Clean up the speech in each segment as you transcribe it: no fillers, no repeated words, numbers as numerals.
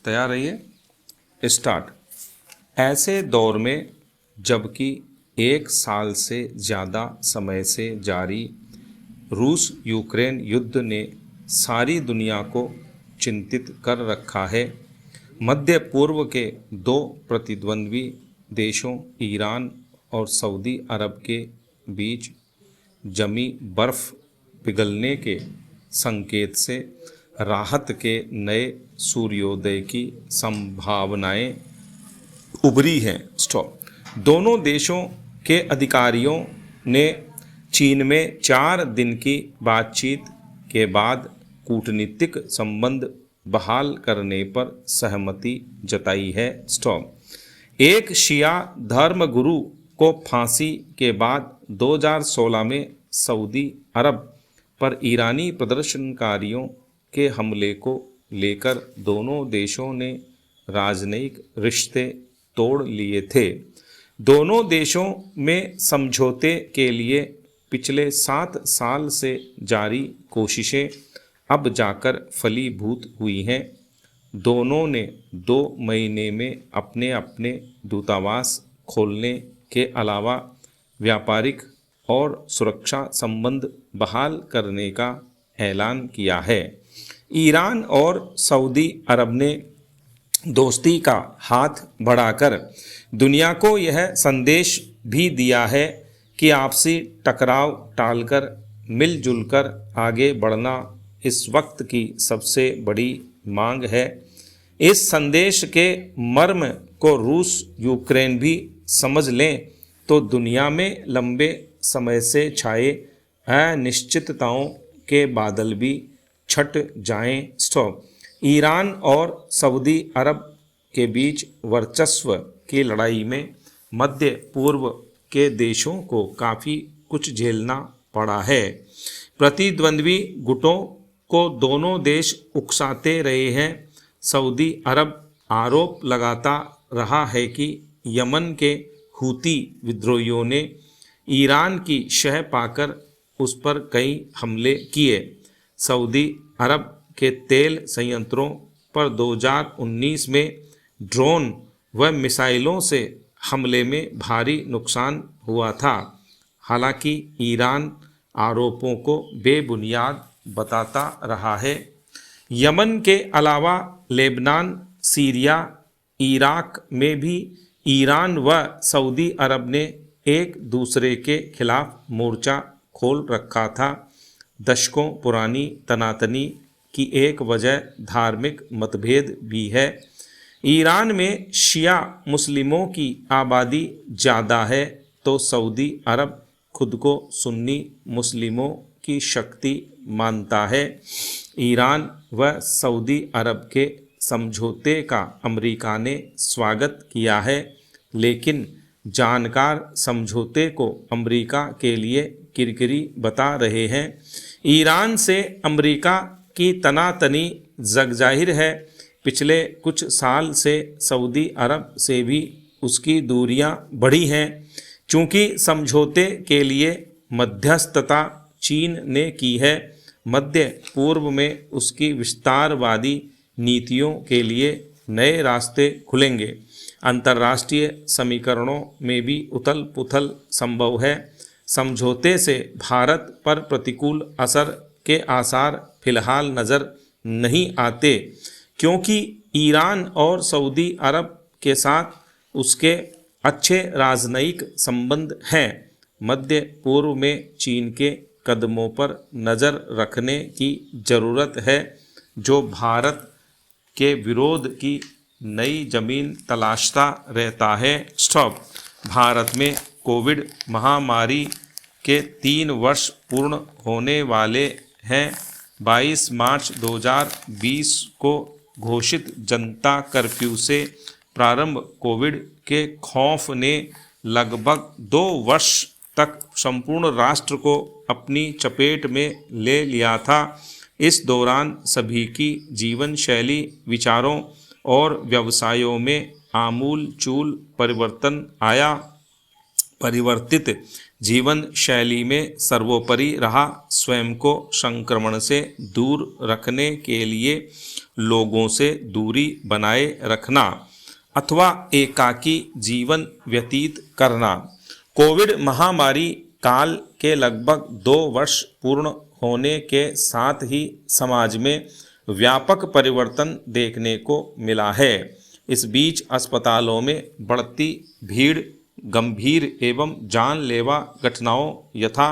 तैयार रहिए। स्टार्ट। ऐसे दौर में जबकि 1 साल से ज़्यादा समय से जारी रूस यूक्रेन युद्ध ने सारी दुनिया को चिंतित कर रखा है, मध्य पूर्व के दो प्रतिद्वंद्वी देशों ईरान और सऊदी अरब के बीच जमी बर्फ पिघलने के संकेत से राहत के नए सूर्योदय की संभावनाएं उभरी हैं। स्टॉप। दोनों देशों के अधिकारियों ने चीन में 4 दिन की बातचीत के बाद कूटनीतिक संबंध बहाल करने पर सहमति जताई है। स्टॉप। एक शिया धर्मगुरु को फांसी के बाद 2016 में सऊदी अरब पर ईरानी प्रदर्शनकारियों के हमले को लेकर दोनों देशों ने राजनयिक रिश्ते तोड़ लिए थे। दोनों देशों में समझौते के लिए पिछले 7 साल से जारी कोशिशें अब जाकर फलीभूत हुई हैं। दोनों ने 2 महीने में अपने अपने दूतावास खोलने के अलावा व्यापारिक और सुरक्षा संबंध बहाल करने का ऐलान किया है। ईरान और सऊदी अरब ने दोस्ती का हाथ बढ़ाकर दुनिया को यह संदेश भी दिया है कि आपसी टकराव टालकर मिलजुल कर आगे बढ़ना इस वक्त की सबसे बड़ी मांग है। इस संदेश के मर्म को रूस यूक्रेन भी समझ लें तो दुनिया में लंबे समय से छाए अनिश्चितताओं के बादल भी छट जाएं। स्टॉप। ईरान और सऊदी अरब के बीच वर्चस्व की लड़ाई में मध्य पूर्व के देशों को काफ़ी कुछ झेलना पड़ा है। प्रतिद्वंद्वी गुटों को दोनों देश उकसाते रहे हैं। सऊदी अरब आरोप लगाता रहा है कि यमन के हूती विद्रोहियों ने ईरान की शह पाकर उस पर कई हमले किए। सऊदी अरब के तेल संयंत्रों पर 2019 में ड्रोन व मिसाइलों से हमले में भारी नुकसान हुआ था। हालांकि ईरान आरोपों को बेबुनियाद बताता रहा है। यमन के अलावा लेबनान, सीरिया, इराक में भी ईरान व सऊदी अरब ने एक दूसरे के खिलाफ मोर्चा खोल रखा था। दशकों पुरानी तनातनी की एक वजह धार्मिक मतभेद भी है। ईरान में शिया मुस्लिमों की आबादी ज़्यादा है तो सऊदी अरब खुद को सुन्नी मुस्लिमों की शक्ति मानता है। ईरान व सऊदी अरब के समझौते का अमेरिका ने स्वागत किया है, लेकिन जानकार समझौते को अमेरिका के लिए किरकिरी बता रहे हैं। ईरान से अमेरिका की तनातनी जग जाहिर है। पिछले कुछ साल से सऊदी अरब से भी उसकी दूरियां बढ़ी हैं। चूँकि समझौते के लिए मध्यस्थता चीन ने की है, मध्य पूर्व में उसकी विस्तारवादी नीतियों के लिए नए रास्ते खुलेंगे। अंतर्राष्ट्रीय समीकरणों में भी उथल पुथल संभव है। समझौते से भारत पर प्रतिकूल असर के आसार फिलहाल नज़र नहीं आते, क्योंकि ईरान और सऊदी अरब के साथ उसके अच्छे राजनयिक संबंध हैं। मध्य पूर्व में चीन के कदमों पर नज़र रखने की ज़रूरत है, जो भारत के विरोध की नई जमीन तलाशता रहता है। स्टॉप। भारत में कोविड महामारी के 3 वर्ष पूर्ण होने वाले हैं। 22 मार्च 2020 को घोषित जनता कर्फ्यू से प्रारंभ कोविड के खौफ ने लगभग 2 वर्ष तक संपूर्ण राष्ट्र को अपनी चपेट में ले लिया था। इस दौरान सभी की जीवन शैली, विचारों और व्यवसायों में आमूल चूल परिवर्तन आया। परिवर्तित जीवन शैली में सर्वोपरि रहा। स्वयं को संक्रमण से दूर रखने के लिए लोगों से दूरी बनाए रखना अथवा एकाकी जीवन व्यतीत करना। कोविड महामारी काल के लगभग 2 वर्ष पूर्ण होने के साथ ही समाज में व्यापक परिवर्तन देखने को मिला है। इस बीच अस्पतालों में बढ़ती भीड़ गंभीर एवं जानलेवा घटनाओं यथा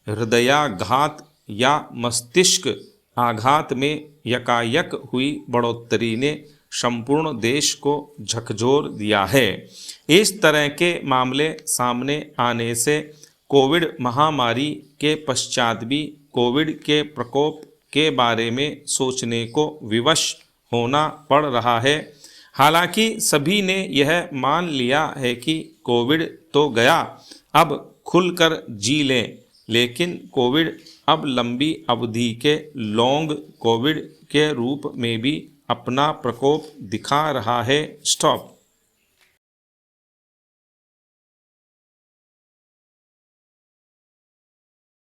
हृदयाघात या मस्तिष्क आघात में यकायक हुई बढ़ोतरी ने संपूर्ण देश को झकझोर दिया है। इस तरह के मामले सामने आने से कोविड महामारी के पश्चात भी कोविड के प्रकोप के बारे में सोचने को विवश होना पड़ रहा है। हालांकि सभी ने यह मान लिया है कि कोविड तो गया, अब खुलकर जी लें, लेकिन कोविड अब लंबी अवधि के लॉन्ग कोविड के रूप में भी अपना प्रकोप दिखा रहा है। स्टॉप।